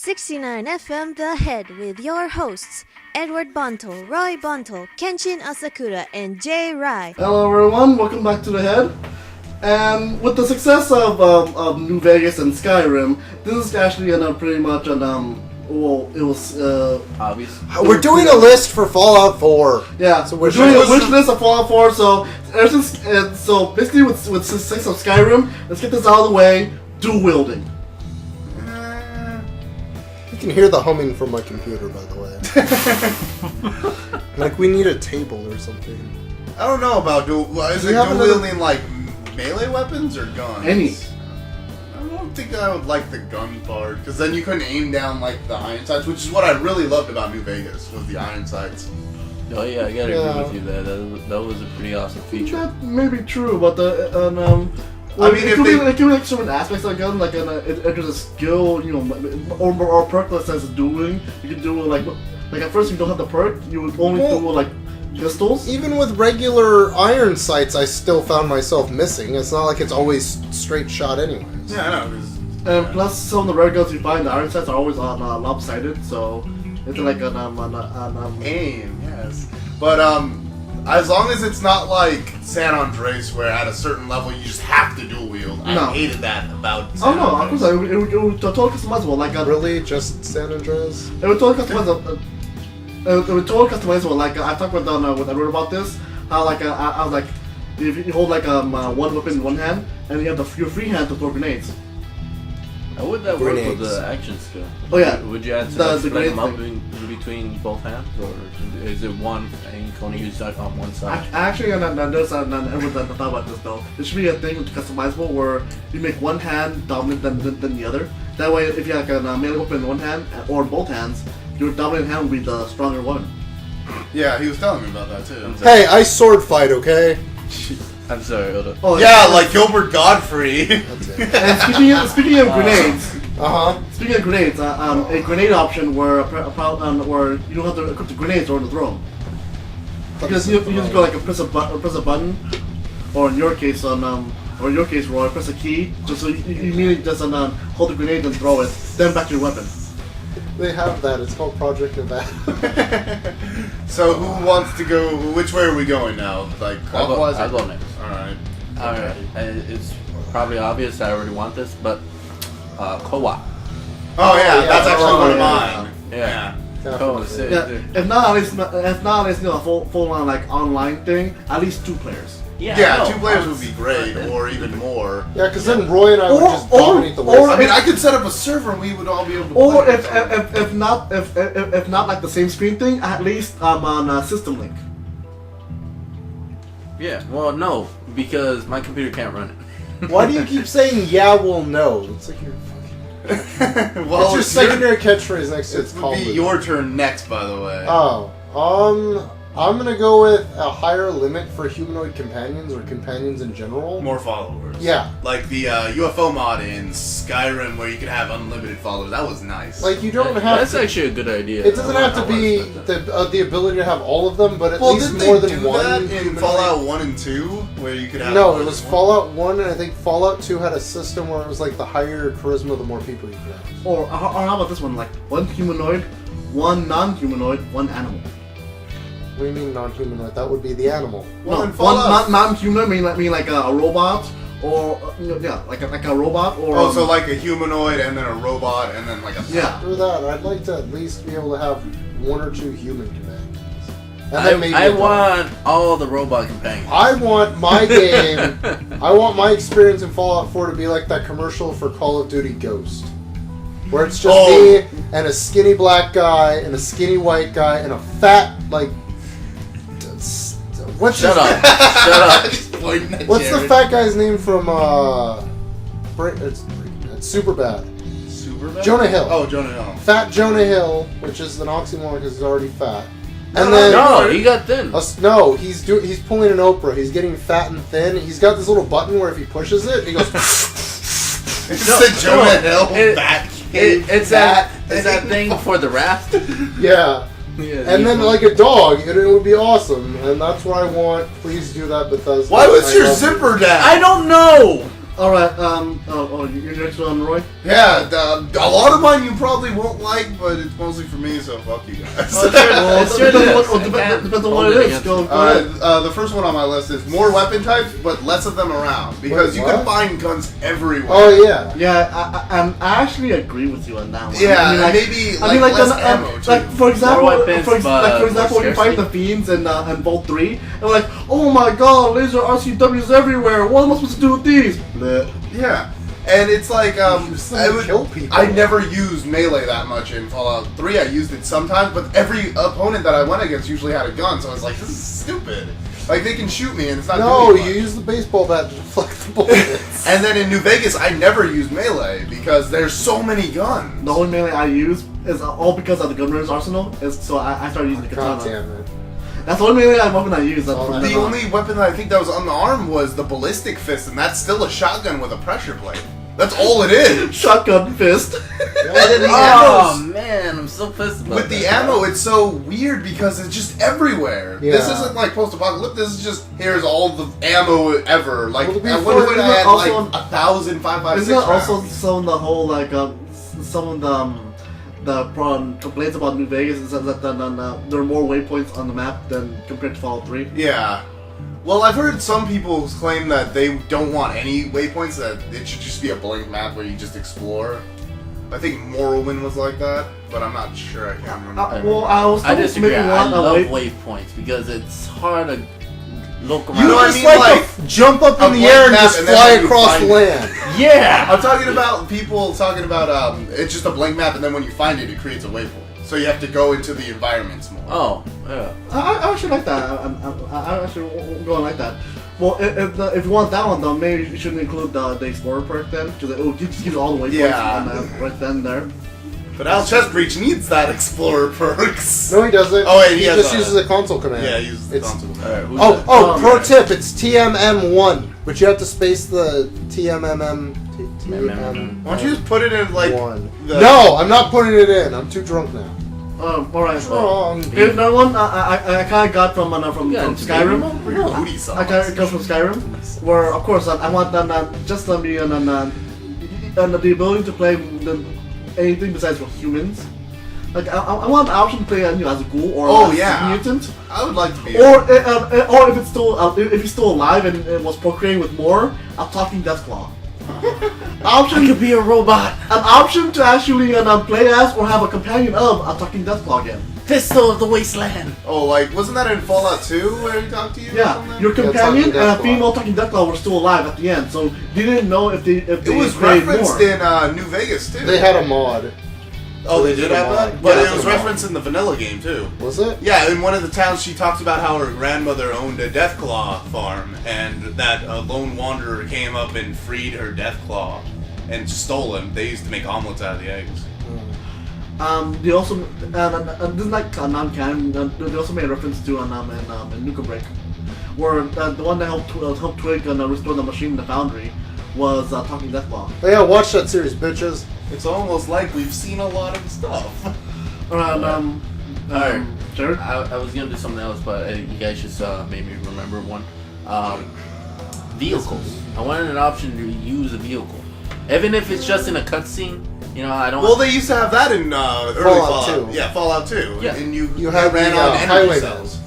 69 FM The Head with your hosts, Edward Buntle, Roy Buntle, Kenshin Asakura, and Jay Rai. Hello everyone, welcome back to The Head. And with the success of New Vegas and Skyrim, this is actually pretty much it was obvious. We're doing a list for Fallout 4. Yeah, so we're doing a wish list of Fallout 4. So ever since, so basically with the success of Skyrim, let's get this out of the way. Dual wielding. You can hear the humming from my computer, by the way. Like we need a table or something. I don't know about dual. Is it dual wielding like melee weapons or guns? Any. I don't think I would like the gun part, because then you couldn't aim down like the iron sights, which is what I really loved about New Vegas, was the iron sights. Oh yeah, I gotta agree with you there. That was a pretty awesome feature. That may be true, but I mean, it could be like certain aspects of the gun, like if there's a skill, or a perk that says dueling, you can do like at first you don't have the perk, you would only do like pistols. Even with regular iron sights, I still found myself missing. It's not like it's always straight shot anyways. Yeah, I know. And plus, some of the rare guns you find, the iron sights are always lopsided, so it's like an aim, yes. But as long as it's not like San Andreas, where at a certain level you just have to dual wield. No. I hated that about San of Andreas. course, it would totally customizable. Like really, just San Andreas? It would totally customizable. It would totally customizable. Like I talked with Edward about this. How I was like, if you hold like one weapon in one hand and you have your free hand to throw grenades. How would that work with the action skill? Oh yeah. Would you add to split them up in between both hands, or is it one and you can only use that on one side? Actually, everyone thought about this though. There should be a thing that's customizable where you make one hand dominant than the other. That way, if you have like a melee weapon in one hand or in both hands, your dominant hand will be the stronger one. Yeah, he was telling me about that too. Hey, I sword fight, okay? I'm sorry, Oda. Oh yeah, like Gilbert Godfrey. That's it. And speaking of grenades. Speaking of grenades, a grenade option where you don't have to equip the grenades or the throw. Because you just go like press a button, or in your case Roy, press a key, just so you immediately just hold the grenade and throw it, then back to your weapon. They have that. It's called Project Nevada. So who wants to go? Which way are we going now? Like clockwise? I'll go next. All right. It's probably obvious I already want this, but co-op. Oh yeah, that's actually one of mine. Yeah. If not at least a full on like online thing, at least 2 players. Yeah, 2 players would be great, or even more. Yeah, because then Roy and I would just dominate the world. I mean, I could set up a server and we would all be able to Or play. if not like the same screen thing, at least on System Link. Yeah, well, no, because my computer can't run it. Why do you keep saying "yeah, well, no"? It's like you're fucking. Well, it's your secondary catchphrase next to it would be your turn next, by the way. I'm gonna go with a higher limit for humanoid companions or companions in general. More followers. Yeah. Like the UFO mod in Skyrim where you could have unlimited followers. That was nice. Like you don't have. That's actually a good idea. It doesn't have to be the ability to have all of them, but at least more than one. That in Fallout 1 and 2 where you could have. No, it was Fallout 1, and I think Fallout 2 had a system where it was like the higher your charisma, the more people you could have. Or how about this one? Like 1 humanoid, 1 non-humanoid, 1 animal. What do you mean non-humanoid? That would be the animal. Well, one non-human mean like a robot, or like a robot, or so like a humanoid and then a robot and then like a After that, I'd like to at least be able to have 1 or 2 human companions. And then maybe I want all the robot companions. I want my game. I want my experience in Fallout 4 to be like that commercial for Call of Duty Ghost. Where it's just me and a skinny black guy and a skinny white guy and a fat Shut up. What's the fat guy's name from it's Superbad? Superbad? Jonah Hill. Oh, Jonah Hill. Fat Jonah Hill, which is an oxymoron because he's already fat. No, he got thin. No, he's pulling an Oprah. He's getting fat and thin. He's got this little button where if he pushes it, he goes. It's Jonah Hill. It's that thing for the raft. Yeah. And then like a dog, it would be awesome, and that's what I want. Please do that, Bethesda. Why was your zipper down? I don't know. Alright, your next one, Roy? Yeah, a lot of mine you probably won't like, but it's mostly for me, so fuck you guys. Depends on what it is. Go ahead. The first one on my list is more weapon types, but less of them around. Because you can find guns everywhere. Oh, yeah. Yeah, I actually agree with you on that one. Yeah, I mean, maybe less ammo, too. like for example, weapons, when you fight scarcity. the fiends in Vault 3, and we're like, oh my god, laser RCWs everywhere. What am I supposed to do with these? Bleh. Yeah. And it's like, kill people. I never used melee that much in Fallout 3. I used it sometimes, but every opponent that I went against usually had a gun, so I was like, this is stupid. Like, they can shoot me and it's not No, doing much. you use the baseball bat to deflect the bullets. And then in New Vegas, I never used melee because there's so many guns. The only melee I use is all because of the gunrunner's arsenal. So I started using the God katana. damn it. That's the only melee weapon I use. Oh, From The then on. only weapon that I think that was unarmed was the ballistic fist, and that's still a shotgun with a pressure plate. That's all it is. Shotgun fist. And then the Oh ammo's- man, I'm so pissed about with that. the ammo, it's so weird because it's just everywhere. This Yeah. isn't like post-apocalyptic. This is just here's all the ammo ever. Like Well, to be at fair, one point I isn't had it also- like 1,000 5.56 Isn't that also rounds. some of the whole like some of the complaints about New Vegas is that there are more waypoints on the map than compared to Fallout 3? Yeah. Well, I've heard some people claim that they don't want any waypoints, that it should just be a blank map where you just explore. I think Morrowind was like that, but I'm not sure. I can't remember. Well, I was I told to disagree. maybe I want a love way. waypoints because it's hard to look around. You know what I Just mean? like jump up a in the blank air and map just and then fly when you across find the it. land. Yeah. I'm talking about people talking about it's just a blank map, and then when you find it, it creates a waypoint. So you have to go into the environments more. Oh, yeah. I actually like that. I actually go like that. Well, if you want that one, though, maybe you shouldn't include the Explorer perk then, because it just gives you all the waypoints Yeah. on the, right then and there. But Al Chestbreach needs that Explorer perks. No, he doesn't. Oh, wait, he he has just a- uses a console command. Yeah, he uses the It's- console. Alright, who's Oh, that? Oh, pro right. tip, it's TMM1, but you have to space the TMMM. TMM1. Why don't you just put it in like the No, I'm not putting it in. I'm too drunk now. Alright. Wrong. Here's another one I kind of got from Skyrim. booty sauce? I got it from Skyrim, where of course I want just to be the ability to play anything besides for humans. Like I want the option to play as a ghoul or Oh, as yeah. a mutant, I would like to be. or if it's still if he's still alive and was procreating with more, a talking Deathclaw. Option could be a robot. an option to actually play as or have a companion of a talking Deathclaw again. Pistol of the Wasteland. Oh, like wasn't that in Fallout 2 where he talked to you? or Yeah, something? your companion Talking and a Deathclaw. female talking Deathclaw were still alive at the end, so they didn't know if they It was created referenced more. in New Vegas too. They had a mod. Oh, they did have that, but Yeah, it was it's a mod. referenced in the vanilla game too. Was it? Yeah, in one of the towns, she talks about how her grandmother owned a Deathclaw farm, and that a lone wanderer came up and freed her Deathclaw and stole him. They used to make omelets out of the eggs. They also this is like non-canon. They also made a reference to in Nuka Break, where the one that helped Twig restore the machine in the foundry was talking Deathclaw. Oh yeah, watch that series, bitches. It's almost like we've seen a lot of stuff. Alright. Jared. I was gonna do something else, but you guys just made me remember one. Vehicles. I wanted an option to use a vehicle, even if it's just in a cutscene. You know, I don't. Well, they used to have that in early Fallout Fallout 2. Yeah, Fallout 2. Yeah. And you had ran the, on energy highway cells,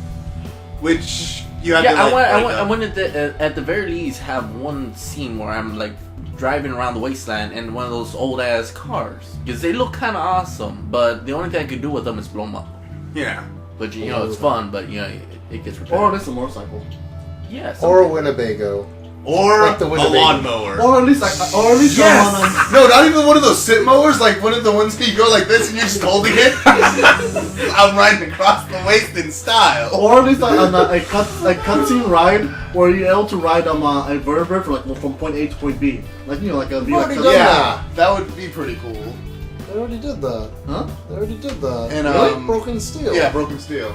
which you had yeah, to like. I wanted to at the very least have one scene where I'm like driving around the wasteland in one of those old ass cars because they look kind of awesome. But the only thing I could do with them is blow them up. Yeah. But you know, it's fun. But you know, it gets Or repetitive. at least a motorcycle. Yeah. Or a Winnebago. Or Like the a Winnebago. lawnmower. Or at least Yes! No, not even one of those sit mowers, like one of the ones that you go like this and you're just holding it. I'm riding across the waste in style. Or at least a cutscene ride where you're able to ride a vertebrate from point A to point B, like like a Already cutscene. done Yeah, that would be pretty cool. They already did that. Huh? They already did that. And, Really? Broken Steel. Yeah, Broken Steel.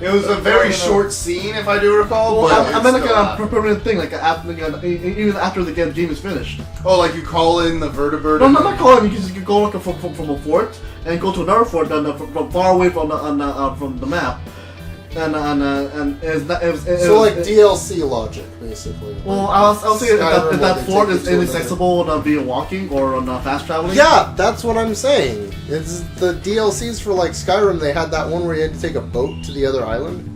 It was a very short scene, if I do recall. Well, but I meant it's like still a permanent thing, like even after the game is finished. Oh, like you call in the vertebrate. No, and not calling. You can go like from a fort and go to another fort from far away from the map. and it's not. So like DLC logic, basically. Well, I'll say Skyrim, if that they fort take is you to inaccessible via walking or on fast traveling. Yeah, that's what I'm saying. It's the DLCs for like Skyrim. They had that one where you had to take a boat to the other island.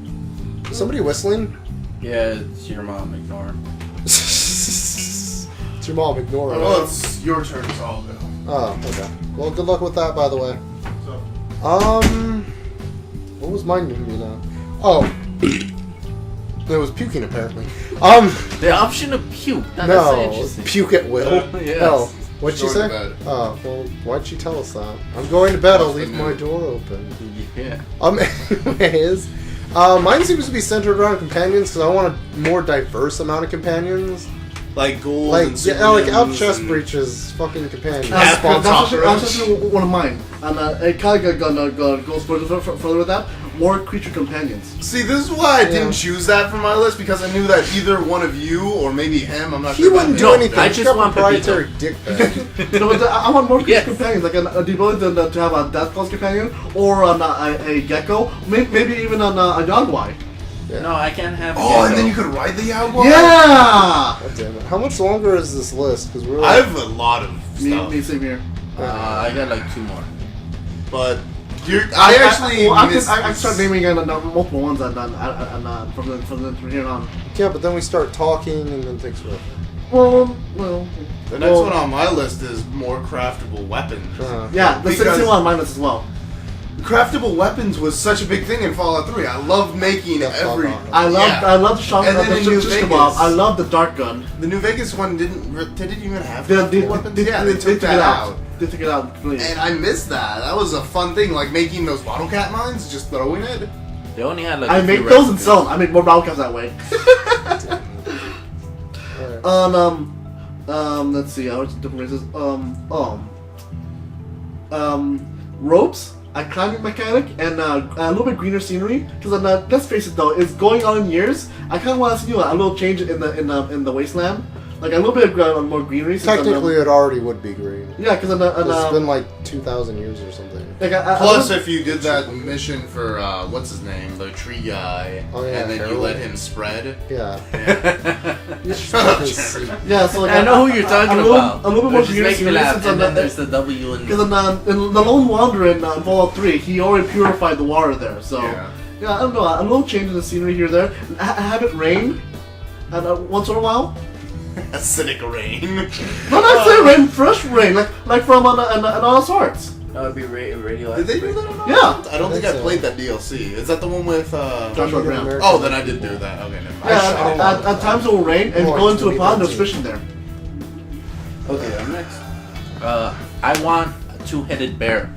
Is somebody whistling? Yeah, it's your mom. Ignore her. It's your mom. Ignore her. Well, it's your turn, so I'll go. Oh, okay. Well, good luck with that, by the way. So, What was mine gonna be now? Oh, it was puking apparently. The option of puke. That's No, interesting. puke at will. Yes. Oh, what'd she Going say? to bed. Oh, well, why'd she tell us that? I'm going to bed. I'll What's the leave my news? door open. Yeah. Anyways, mine seems to be centered around companions because I want a more diverse amount of companions. like gold Like, and yeah, like out Supermans chest and- breaches, fucking companions. Yeah. That's actually one of mine, and it kind of goes further with that. More creature companions. See, this is why I didn't Yeah. choose that for my list, because I knew that either one of you or maybe him, I'm not He sure. wouldn't about do No, him. anything. I He's just got want proprietary dick bag. No, but I want more creature Yes. companions, like the ability to have a death class companion or a gecko, maybe even a Yagwai. No, I can't have. a Oh, gecko. and then you could ride the Jaguar? Yeah. God damn it. How much longer is this list? Because we're I like, have a lot of stuff, Me same here. I got like 2 more. but I actually I missed can start this. naming multiple ones from here on. yeah, but then we start talking and then things forever. Well. The next one on my list is more craftable weapons. Yeah, the Because- same one on my list as well. Craftable weapons was such a big thing in Fallout 3. I loved making Yeah, every. Fallout. I love the shotgun. And then in New the Vegas- kebab. I love the dart gun. The New Vegas one didn't even have They craftable weapons. Yeah, they took that out. They took it out completely. And I missed that. That was a fun thing, like making those bottle cap mines, just throwing it. They only had like. I a few make those and recipes. sell them. I make more battle caps that way. Alright. Let's see. I went to different races. Ropes. A climbing mechanic and a little bit greener scenery. Because let's face it though, it's going on in years. I kind of want to see a little change in the wasteland, like a little bit of more greenery. since Technically, it already would be green. yeah, because It's been like 2,000 years or something. like Plus, if you did that mission for what's his name, the tree guy, Oh, yeah, and then you Harold. let him spread. Yeah. You should Shut up, fucking Jeremy. see. yeah, so like I know who you're talking about. A little bit more Which is greenery making me scenery laugh. since And then there's the W and. because in the Lone Wanderer in Fallout 3, he already purified the water there. So Yeah. yeah, I don't know, a little change in the scenery here or there. Have it rain, and once in a while. Acidic rain. No, not say rain, fresh rain, like from an Honest Hearts. That would be radioactive. Did they do that or not? Yeah. I don't think I so. played that DLC. Is that the one with Joshua Graham. American Oh, then I did do that. Okay, never mind. Yeah, at times it will rain, and Oh, go it's into a gonna pond, be there's that fish in there. Okay, I'm next. I want a 2-headed bear.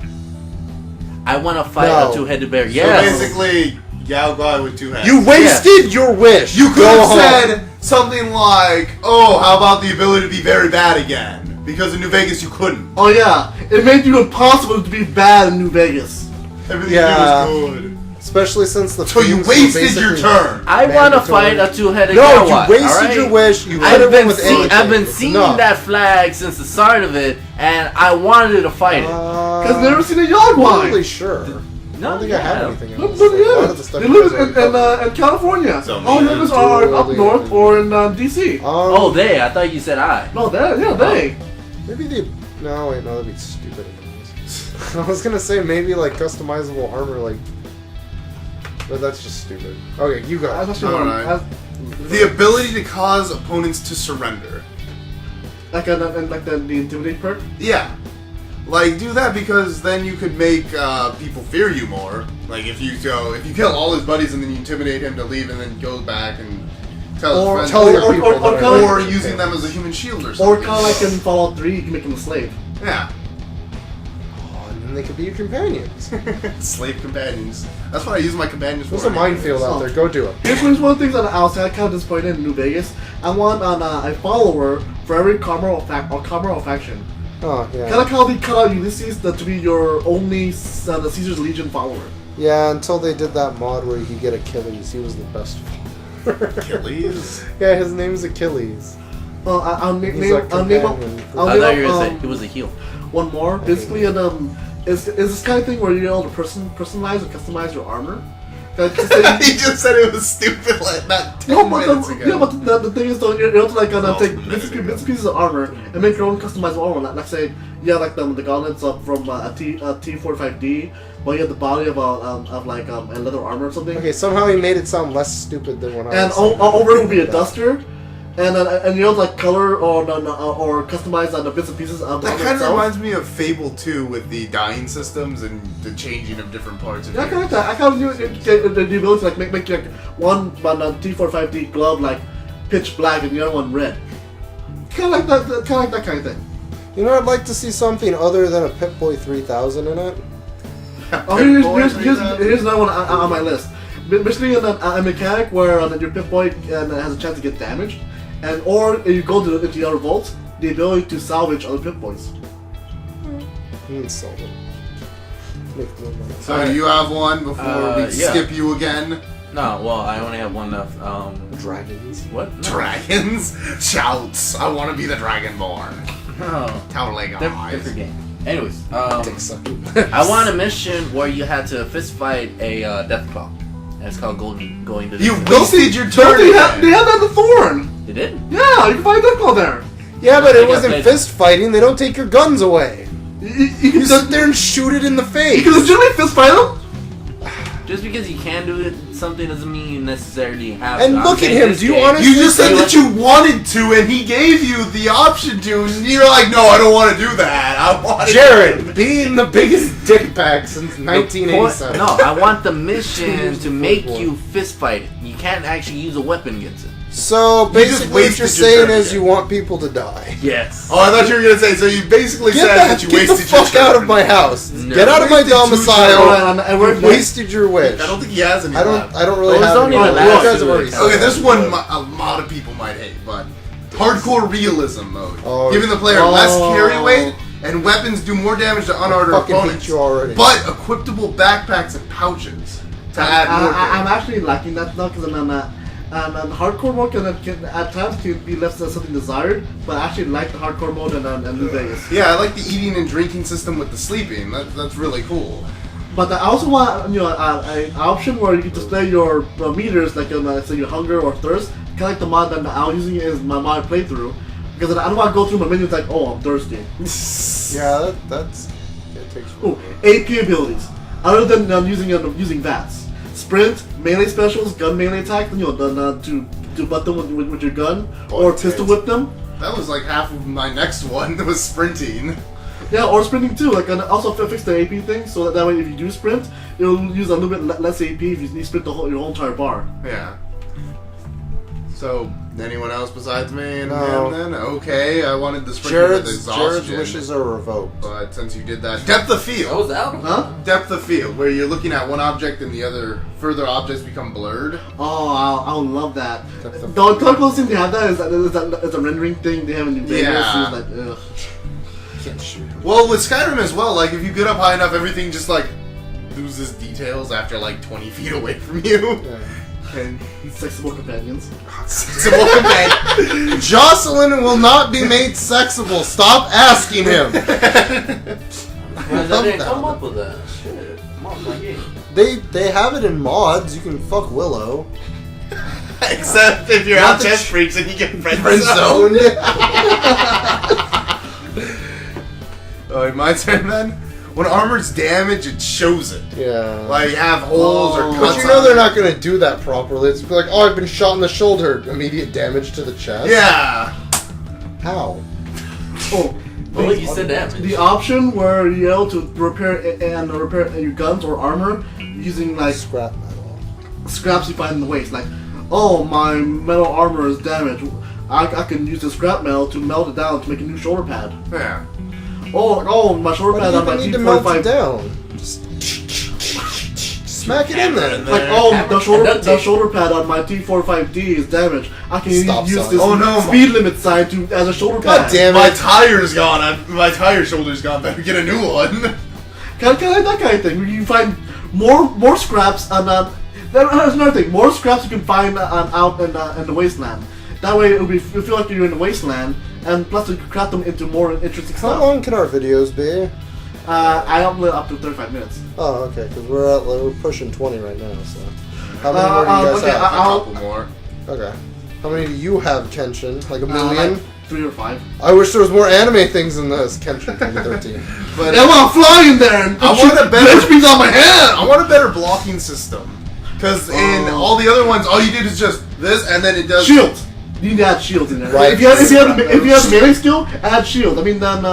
I want to fight No. a 2-headed bear. So Yes. basically, Yao Guai with 2 heads. You wasted your wish. You could Go have home. said something like, "Oh, how about the ability to be very bad again?" Because in New Vegas you couldn't. Oh yeah, it made you impossible to be bad in New Vegas. Everything Yeah. you do was good. Especially since the So you fiends were wasted your basically- turn. I want to Mandatory. fight a 2-headed No, Yawai, you wasted alright? your wish. You could I've have been, went with anything. I've been It's seeing enough. that flag since the start of it, and I wanted to fight it. Because I've never seen a Yogwai. Really sure. I don't think I have anything Look, else. look, Like, a lot yeah. of the stuff They you live guys already in California. So All me niggas and are up Julie north and- or in DC. Oh, they. I thought you said I. No, they. Maybe they. No, wait, no, that'd be stupid. I was gonna say maybe like customizable armor, like. But that's just stupid. Okay, you go. That's actually one. Alright. The ability to cause opponents to surrender. Like the intimidate perk. Yeah. Like, do that because then you could make people fear you more. Like, if you kill all his buddies and then you intimidate him to leave and then go back and tell Or his tell friends. your people or that kinda Or like- using them as a human shield or Or something. kind of like in Fallout 3, you can make him a slave. Yeah. Oh, and then they could be your companions. Slave companions. That's what I use my companions for. There's a minefield out there. Go do it. Here's one of the things that I was kind of disappointed in New Vegas. I want a follower for every Carmel faction. Oh yeah. Kind of how they cut out Ulysses to be your only the Caesar's Legion follower. Yeah, until they did that mod where you could get Achilles. He was the best. Achilles? Yeah, his name's Achilles. Well, I'll name He's like I'll name companion. I'll I name thought you were up, going to say it was a heel. one more. Basically, is this kind of thing where you're able to personalize or customize your armor. He just said it was stupid like not 10 minutes ago. Yeah, but the thing is though, you have to like take bits and pieces of armor and make your own customized armor. Like say, yeah, like the gauntlets up from a T45D, but you have the body of a leather armor or something. Okay, somehow he made it sound less stupid than when I And was saying over it will be a duster. And you know, like color or customize the bits and pieces of the That armor kind of itself. reminds me of Fable 2 with the dying systems and the changing of different parts of Yeah, I it. kind of like that. I kind of the ability to like make like one T45D glove like pitch black and the other one red. Kind of like that kind of thing. You know, I'd like to see something other than a Pip-Boy 3000 in it. Oh, here's another one on my list. Basically, a mechanic where your Pip-Boy has a chance to get damaged, or if you go into the other vaults, the ability to salvage other Pip-Boys. Sell them. Make more money. So do you have one before we yeah. skip you again? No, well, I only have one left. Dragons. What? No. Dragons? Shouts. I want to be the Dragonborn. No. Totally guys. Different game. Anyways, Dick sucking. I want a mission where you had to fist fight a Deathclaw. And it's called going to the You wasted your turn. They have that in the Thorn! They did? Yeah, you can find that call there. Yeah, but I it think I wasn't played- fist fighting. They don't take your guns away. You You can sit there and shoot it in the you face. can legitimately fist fight them. Just because you can do it, something doesn't mean you necessarily have And to. I'm look at saying him, this do you game- honestly You just said Say that you wanted to, and he gave you the option to, and you're like, no, I don't want to do that. I want to. Jared, being the biggest dick pack since The 1987. point- No, I want the mission to make you fist fight it. You can't actually use a weapon against it. So just basically, what wasted you're your saying turn is again. you want people to die. Yes. Oh, I thought you were gonna say. So you basically Get said that you get wasted the fuck your out turn. of my house. No. Get out of my Wasted 2 domicile. And we're You wasted your wish. I don't think he has any. I left. don't really Well, it's have only any. the You last guys have two already that said Okay, that. this one a lot of people might hate, but hardcore realism mode, Oh, giving the player less carry weight and weapons do more damage to unarmed fucking opponents. hate you already. But equipable backpacks and pouches to add more. I'm actually liking that now because and hardcore mode can at times can be left as something desired, but I actually like the hardcore mode and New Vegas. Yeah, I like the eating and drinking system with the sleeping. That's really cool. But I also want an option where you can display your meters, like say your hunger or thirst, kind of like the mod that I'm using is my mod playthrough, because I don't want to go through my menus like, oh, I'm thirsty. Yeah, that's. It takes. Ooh, AP abilities. Other than using VATS. Sprint, melee specials, gun melee attack, to butt them with your gun, or pistol whip them. That was like half of my next one. That was sprinting. Yeah, or sprinting too. Like, and also fix the AP thing, so that way if you do sprint, it'll use a little bit less AP if you sprint your whole entire bar. Yeah. So, anyone else besides me and No. him then? Okay, I wanted the sprinting with Jared's exhaustion. wishes are revoked. But since you did that, depth of That field. was out. Huh? Depth of field, where you're looking at one object and the other further objects become blurred. Oh, I would love that. That's The the- closest thing they have that is a rendering thing they have in New Vegas. Yeah. It's like, ugh. Can't shoot. Well, with Skyrim as well, like if you get up high enough, everything just like loses details after like 20 feet away from you. Yeah. And Sexable companions. Sexable companion. Jocelyn will not be made sexable. Stop asking him. I didn't that. come up with that. Shit. Come on, my game. They have it in mods. You can fuck Willow. Except if you're Not out the chest freaks and you get friend Friend zoned. zoned. Alright, my turn then. When armor's damaged, it shows it. Yeah. Like have holes or Oh. cuts. But you know on they're it. not gonna do that properly. It's like, oh, I've been shot in the shoulder. Immediate damage to the chest. Yeah. How? Oh, Well, you said damage. the option where you're able to repair your guns or armor using like Scrap metal. scraps you find in the waste. Like, oh, my metal armor is damaged. I can use the scrap metal to melt it down to make a new shoulder pad. Yeah. Oh, my shoulder Why pad do on you my even need to melt it T45. down? Just smack it in there. Like, oh, the Duct tape. shoulder pad on my T45D is damaged. I can Stop use sign. this Oh, no, speed limit sign as a shoulder God pad. damn My it. tire's gone. My tire shoulder's gone. Better get a new one. Kind of that kind of thing. Where you find more scraps and there's another thing. More scraps you can find out in the wasteland. That way it'll feel like you're in the wasteland, and plus you can craft them into more interesting How stuff. long can our videos be? I upload up to 35 minutes. Oh, okay, because we're pushing 20 right now, so. How many more do you guys okay, have? A couple more. Okay. How many do you have, Kenshin? Like a million? Like 3 or 5. I wish there was more anime things in this. Kenshin, maybe 13. But I want to fly in there and I want a better. HP's on my hand. I want a better blocking system. Because in all the other ones, all you did is just this, and then it does Shields. You need to add shields in there. Right. If you have melee skill, add shield. I mean, then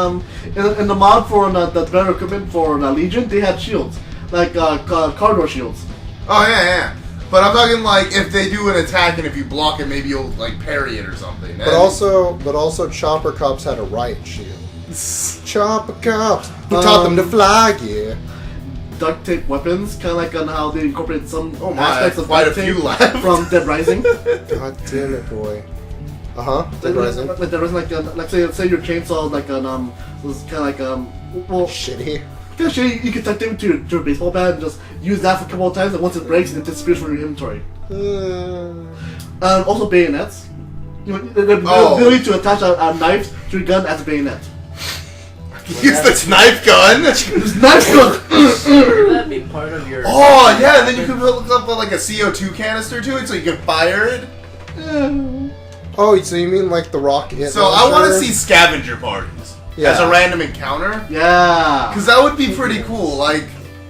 in the mod for the better equipment for Legion, they had shields like car door shields. Oh yeah. But I'm talking like if they do an attack and if you block it, maybe you'll like parry it or something. But also, Chopper Cops had a riot shield. Chopper Cops, he taught them to fly, yeah. Duct tape weapons, kind of like on how they incorporate some that's aspects of quite duct a few tape left. from Dead Rising. God damn it, boy. Dead Rising. Like Dead Rising, like say your chainsaw like was kind of like well. Shitty. Actually, you can tuck it into your baseball bat and just use that for a couple of times, and once it breaks, it disappears from your inventory. Also bayonets. You know, the ability to attach a knife to your gun as a bayonet. Use the knife gun. Knife gun. Would that be part of your? Oh yeah, and then you could hook up like a CO2 canister to it, so you can fire it. Oh, so you mean like the rocket? So I want to see scavenger parties as a random encounter. Yeah. Because that would be pretty cool. Like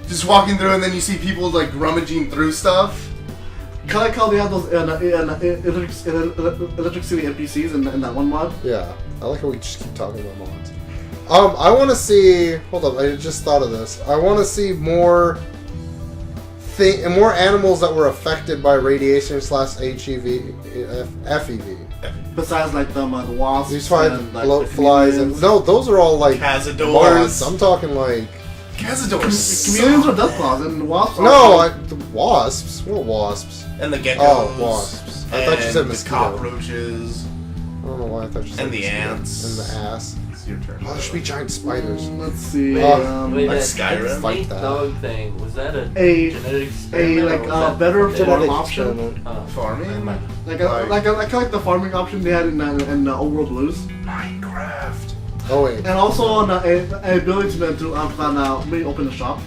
just walking through, and then you see people like rummaging through stuff. Kind of like how they have those Electric City NPCs in that one mod. Yeah, I like how we just keep talking about mods. I want to see. Hold up, I just thought of this. I want to see more animals that were affected by radiation / FEV. Besides like the wasps. These flies, and, like, bloat the flies, and chameleons. no, those are all like Cazadors. moths. I'm talking like Cazadors. Chameleons are death claws, and wasps. the wasps. What wasps? And the geckos. Oh, wasps. I thought you said the mosquito. cockroaches. I don't know why I thought you said And the mosquito. ants. And the ass. It's your turn. Oh, there should be giant spiders. Let's see. Wait, like that Skyrim? Fight snake that. dog thing, was that a A- genetic experiment? like, or was that better something farm that- option. Experiment. Farming? Like the farming option they had in Overworld Blues, Minecraft. Oh wait. and also on an ability to maybe open a shop.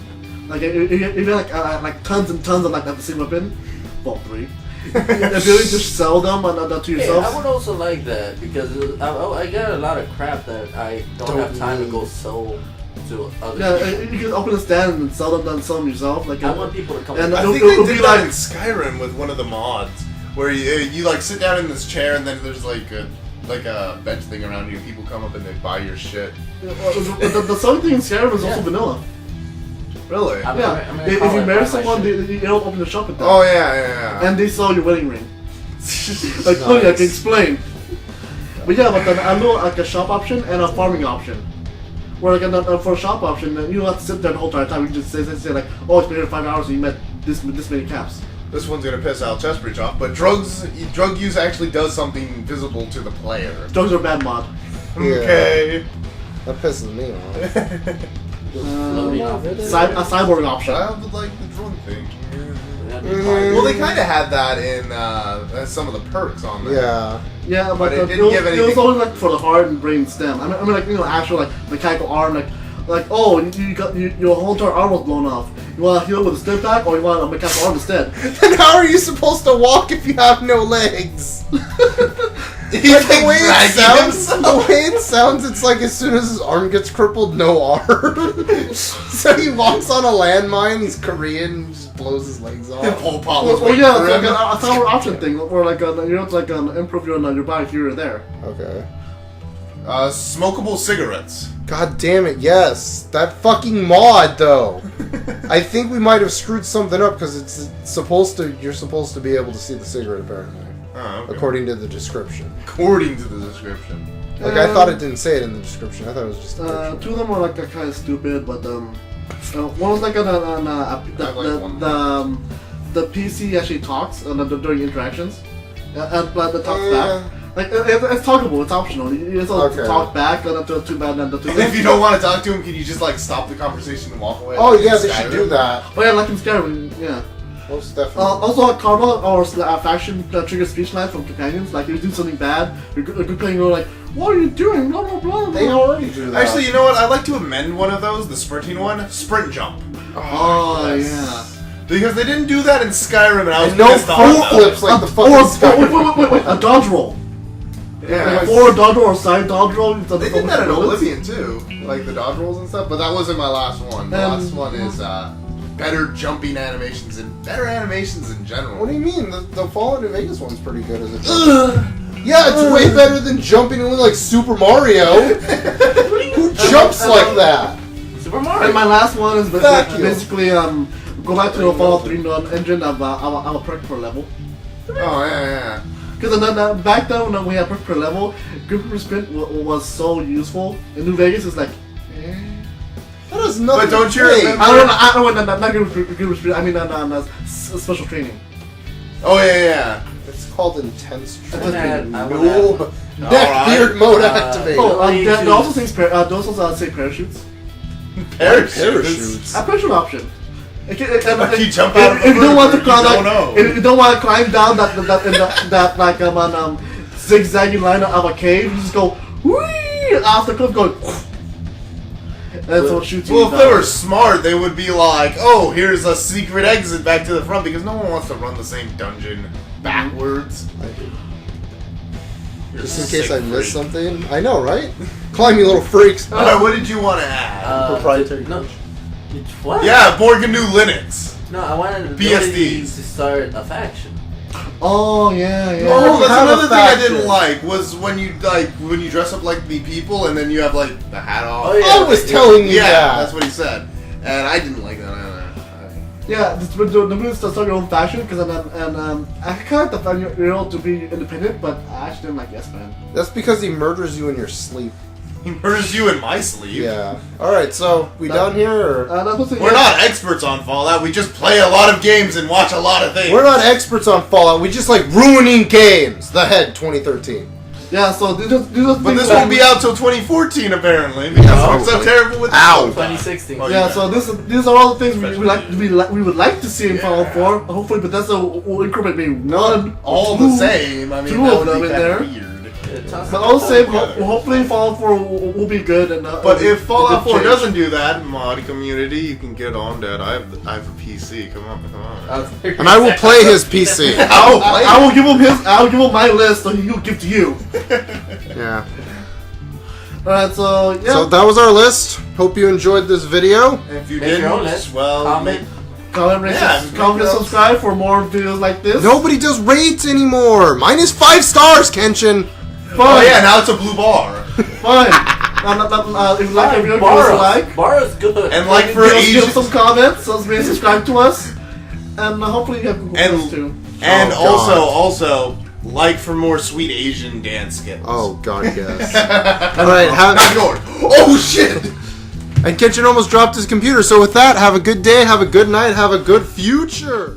Like if you had like tons and tons of like the same weapon, well 3. The ability to sell them to Hey, yourself. I would also like that because I got a lot of crap that I don't have time to go sell to other Yeah, people. you can open a stand and sell them yourself. Like I want people to come. and I it'll- think they it'll did be that like- in Skyrim with one of the mods, where you like sit down in this chair and then there's like a bench thing around you. People come up and they buy your shit. the selling thing in Skyrim is also vanilla. Really? I'm Yeah, gonna if call you it marry my someone, shit. they don't open the shop with that. Oh yeah. And they sell your wedding ring. Like, oh yeah, I can explain. But yeah, but then I know like a shop option and a farming option. Where like for a shop option, you don't have to sit there the whole entire time. You can just say like, oh, it's been here 5 hours and you met this many caps. This one's gonna piss Al Chestbridge off, but drug use actually does something visible to the player. Drugs are bad mod. Yeah. Okay. That pisses me off. Floating off it. A cyborg option. I would like the drug thing. That'd be fine. Well, they kind of had that in some of the perks on there. Yeah. Yeah, but, But it didn't it was, give it was anything- only like for the heart and brain stem. I mean like actual like mechanical arm like oh you got your whole entire arm was blown off. You want to heal with a stim pack or you want a mechanical arm instead? Then how are you supposed to walk if you have no legs? He's Like, like dragging himself. the way it sounds, it's like as soon as his arm gets crippled, no arm. So he walks on a landmine, he's Korean, just blows his legs And off. Pol Pot was Well, waiting yeah, for it's like him. a cyborg option thing where like you know it's like improve your body here or there. Okay. Smokable cigarettes. God damn it, yes. That fucking mod, though. I think we might have screwed something up because you're supposed to be able to see the cigarette apparently. Oh, okay. According to the description. According to the description. Like, I thought it didn't say it in the description. I thought it was just a picture. 2 of them were like kind of stupid, but one was like the PC actually talks during interactions, but it talks back. Like it's talkable, it's optional. You just talk back, too bad, and And if you don't want to talk to him, can you just like stop the conversation and walk away? Oh, Like in yeah, they should Skyrim? do that. Oh yeah, like in Skyrim, yeah. Most definitely. Also, karma or faction trigger speech lines from companions. Like, if you do something bad, your good companion will like, what are you doing? Blah, blah, blah, blah. They already do that. Actually, you know what? I'd like to amend one of those, the sprinting one. Sprint jump. Oh, yes. yeah. Because they didn't do that in Skyrim, and I was And no pissed off full about flips it. like the Or, fucking wait, a dodge roll. Yeah. Or a dodge roll or side dodge roll. They did that in Oblivion too, like the dodge rolls and stuff. But that wasn't my last one. The last one is better jumping animations and better animations in general. What do you mean? The Fallout New Vegas one's pretty good as a yeah, it's way better than jumping in like Super Mario. Who jumps like that? Super Mario. And my last one is Vacuum. basically go back to the Fallout 3 engine of I'm a perk per level. Oh yeah. Because back then when we had perk per level, grip per sprint was so useful. In New Vegas, it's like. That has nothing. But don't you to remember- I don't know, not grip per sprint. I mean, special training. Oh yeah. It's called intense I training. wanna No, Alright. neckbeard mode activated. Oh, Really they to- also say parachutes. Parachutes. A parachute option. Like you jump out of If you don't want to you climb, don't know. if you don't want to climb down that like zigzagging line of a cave, you just go whee off the cliff, going. That's what shoots you. Well, if down. they were smart, they would be like, "Oh, here's a secret exit back to the front," because no one wants to run the same dungeon backwards. You're Just in sick case I missed freak. something. I know, right? Climb, you little freaks. All right, what did you want to add? Proprietary. No. What? Yeah, Borg GNU Linux. No, I wanted the BSDs. ability to start a faction. Oh yeah. Oh, that's have a another thing I faction. didn't like was when you dress up like the people and then you have like the hat off. Oh, yeah. I was telling you Yeah, that. that's what he said, and I didn't like that either. Yeah, the move is to start your own faction because I kind of like the fact you're able to be independent, but I actually didn't like Yes Man. That's because he murders you in your sleep. He murders you in my sleep. Yeah. Alright, so we done here? Or? That's supposed to We're not experts on Fallout. We just play a lot of games and watch a lot of things. We're not experts on Fallout. We just like ruining games. The Head 2013. Yeah, so these are But this won't be out till 2014 apparently because we're so terrible with Ow. 2016. Oh, Yeah, so these are all the things we would like to see in Fallout 4. Hopefully, Bethesda will increment maybe one, all two, the same. I mean, two that of would them be in kind there. of weird. But all the same, hopefully Fallout 4 will be good. And But if Fallout 4 change. doesn't do that, mod community, you can get on that. I have a PC. Come on. And I will play his PC. I will give him my list, so he'll give to you. Yeah. Alright, so yeah. So that was our list. Hope you enjoyed this video. And if you Make your own didn't, list. well, Comment. Comment and subscribe for more videos like this. Nobody does rates anymore. Mine is 5 stars, Kenshin. Oh Fine. yeah, now it's a blue bar. Fine. If you like our video, give us a like. Borrow's good. And like for Give Asian, us some comments. So maybe subscribe to us. And hopefully you have Google Plus too. and Oh, also like for more sweet Asian dance skills. Oh god, yes. Alright, Not yours. Oh shit. and Kenshin almost dropped his computer. So with that, have a good day, have a good night, have a good future.